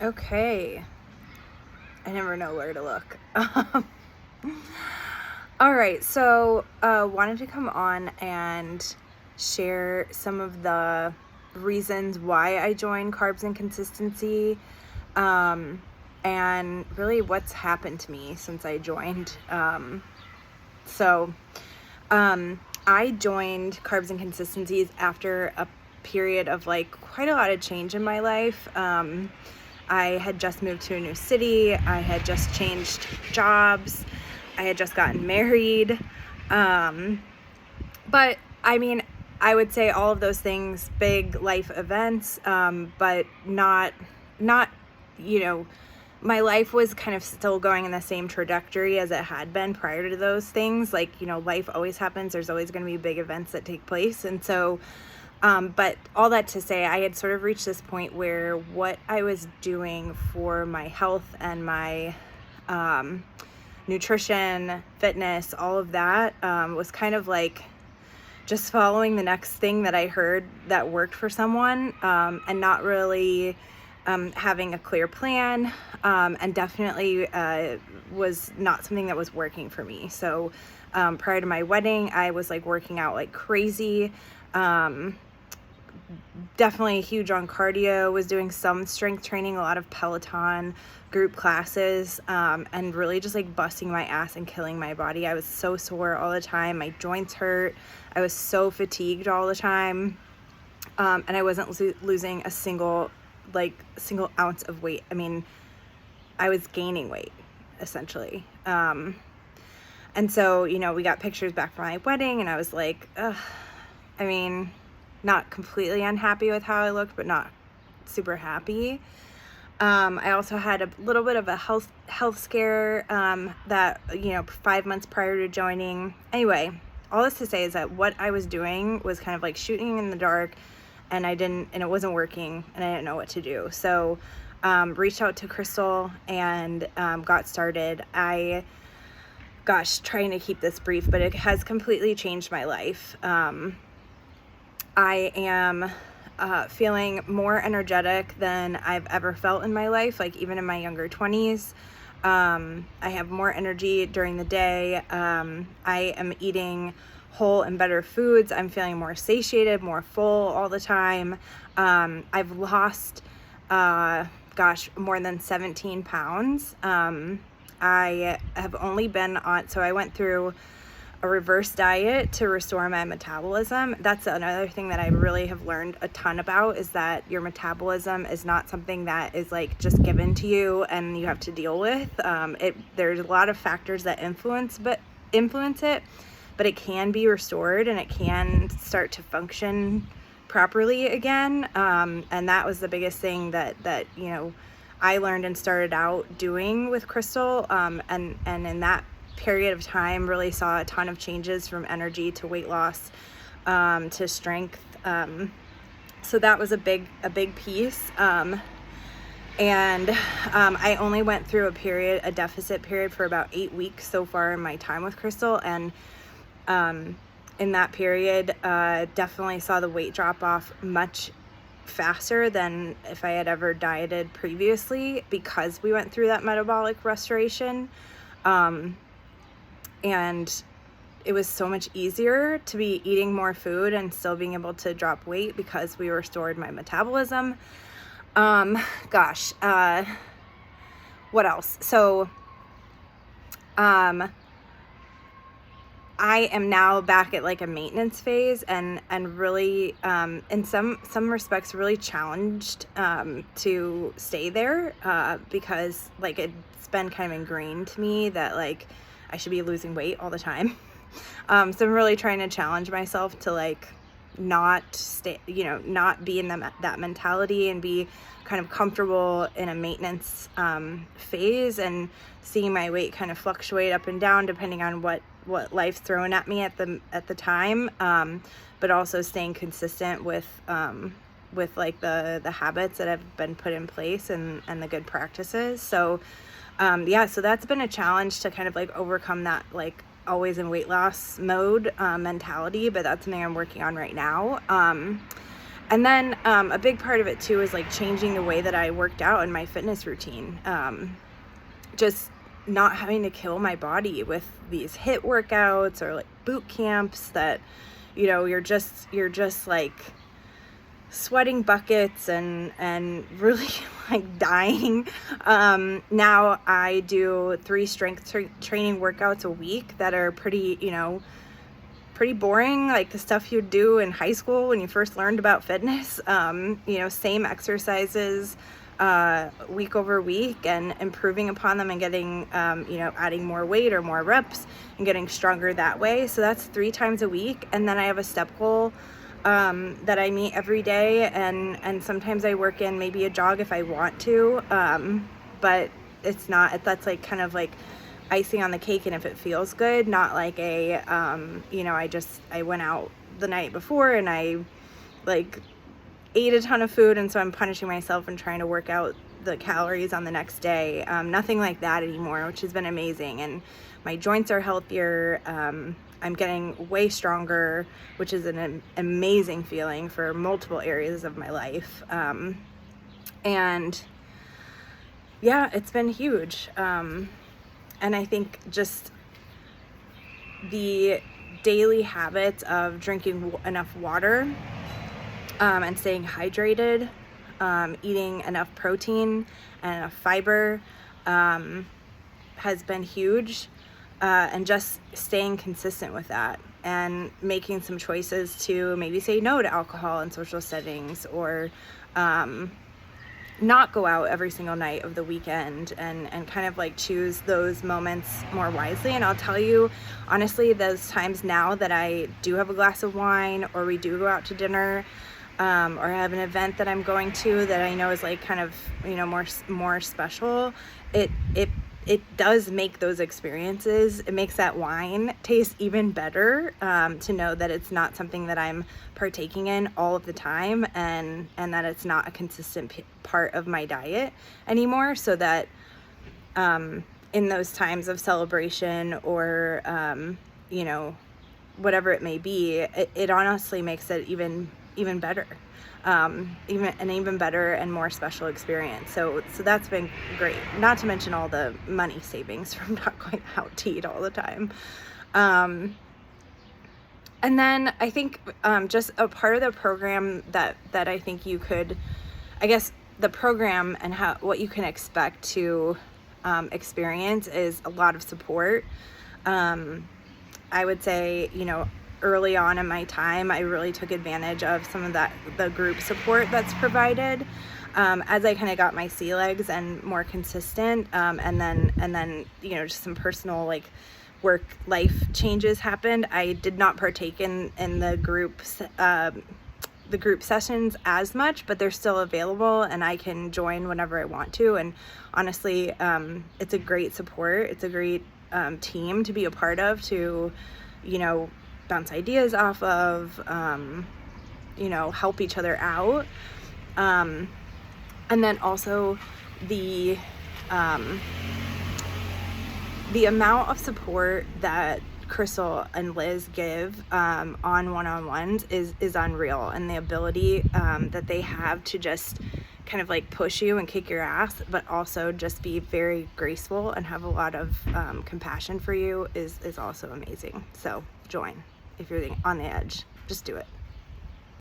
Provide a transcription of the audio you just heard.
Okay. I never know where to look. All right, so wanted to come on and share some of the reasons why I joined Carbs and Consistency, and really what's happened to me since I joined. So I joined Carbs and Consistencies after a period of like quite a lot of change in my life. I had just moved to a new city. I had just changed jobs. I had just gotten married. But I mean, I would say all of those things, big life events, but not, my life was kind of still going in the same trajectory as it had been prior to those things. Like, life always happens. There's always going to be big events that take place. And so, but all that to say, I had sort of reached this point where what I was doing for my health and my nutrition, fitness, all of that was kind of like just following the next thing that I heard that worked for someone, and not really having a clear plan, and definitely was not something that was working for me. So prior to my wedding, I was like working out like crazy. Definitely huge on cardio, was doing some strength training, a lot of Peloton group classes, and really just like busting my ass and killing my body. I was so sore all the time. My joints hurt. I was so fatigued all the time. And I wasn't losing a single ounce of weight. I mean, I was gaining weight essentially. And so, we got pictures back from my wedding and I was like, ugh, I mean, not completely unhappy with how I looked, but not super happy. I also had a little bit of a health scare that 5 months prior to joining. Anyway, all this to say is that what I was doing was kind of like shooting in the dark, and it wasn't working, and I didn't know what to do. So reached out to Crystal and got started. Trying to keep this brief, but it has completely changed my life. I am feeling more energetic than I've ever felt in my life, like even in my younger 20s. I have more energy during the day. I am eating whole and better foods. I'm feeling more satiated, more full all the time. I've lost, more than 17 pounds. I have only been so I went through a reverse diet to restore my metabolism. That's another thing that I really have learned a ton about, is that your metabolism is not something that is like just given to you and you have to deal with. There's a lot of factors that influence it, but it can be restored and it can start to function properly again. And that was the biggest thing that I learned and started out doing with Crystal. And in that period of time really saw a ton of changes, from energy to weight loss, to strength. So that was a big piece. And I only went through a deficit period for about 8 weeks so far in my time with Crystal. And in that period, definitely saw the weight drop off much faster than if I had ever dieted previously, because we went through that metabolic restoration. And it was so much easier to be eating more food and still being able to drop weight because we restored my metabolism. What else? So, I am now back at like a maintenance phase, and really, in some respects, really challenged to stay there, because like it's been kind of ingrained to me that like I should be losing weight all the time. So I'm really trying to challenge myself to like not be in that mentality, and be kind of comfortable in a maintenance phase, and seeing my weight kind of fluctuate up and down depending on what life's throwing at me at the time, but also staying consistent with like the habits that have been put in place, and the good practices. So so that's been a challenge to kind of like overcome that like always in weight loss mode mentality, but that's something I'm working on right now. And then a big part of it too is like changing the way that I worked out in my fitness routine. Just not having to kill my body with these HIIT workouts or like boot camps that, you know, you're just like sweating buckets and really like dying. Now I do 3 strength training workouts a week that are pretty, you know, pretty boring, like the stuff you'd do in high school when you first learned about fitness. You know, same exercises week over week, and improving upon them and getting, you know, adding more weight or more reps and getting stronger that way. So that's 3 times a week. And then I have a step goal that I meet every day, and sometimes I work in maybe a jog if I want to, but it's not, that's like kind of like icing on the cake, and if it feels good, not like a you know, I went out the night before and I like ate a ton of food, and so I'm punishing myself and trying to work out the calories on the next day. Nothing like that anymore, which has been amazing, and my joints are healthier. I'm getting way stronger, which is an amazing feeling for multiple areas of my life. And yeah, it's been huge. And I think just the daily habits of drinking enough water, and staying hydrated, eating enough protein and enough fiber, has been huge. And just staying consistent with that, and making some choices to maybe say no to alcohol in social settings, or not go out every single night of the weekend, and kind of like choose those moments more wisely. And I'll tell you, honestly, those times now that I do have a glass of wine, or we do go out to dinner, or have an event that I'm going to that I know is like kind of, you know, more special, it does make those experiences, it makes that wine taste even better, to know that it's not something that I'm partaking in all of the time, and that it's not a consistent part of my diet anymore, so that in those times of celebration, or you know, whatever it may be, it honestly makes it even better. Even better and more special experience. So that's been great. Not to mention all the money savings from not going out to eat all the time. And then I think just a part of the program that I think you could, I guess the program and what you can expect to experience is a lot of support. I would say, you know, early on in my time, I really took advantage of some of the group support that's provided. As I kind of got my sea legs and more consistent, and then, you know, just some personal like work life changes happened. I did not partake in the group sessions as much, but they're still available, and I can join whenever I want to. And honestly, it's a great support. It's a great team to be a part of, to, you know, bounce ideas off of, you know, help each other out. And then also the amount of support that Crystal and Liz give on one-on-ones is unreal, and the ability that they have to just kind of like push you and kick your ass, but also just be very graceful and have a lot of compassion for you is also amazing. So join if you're on the edge. Just do it.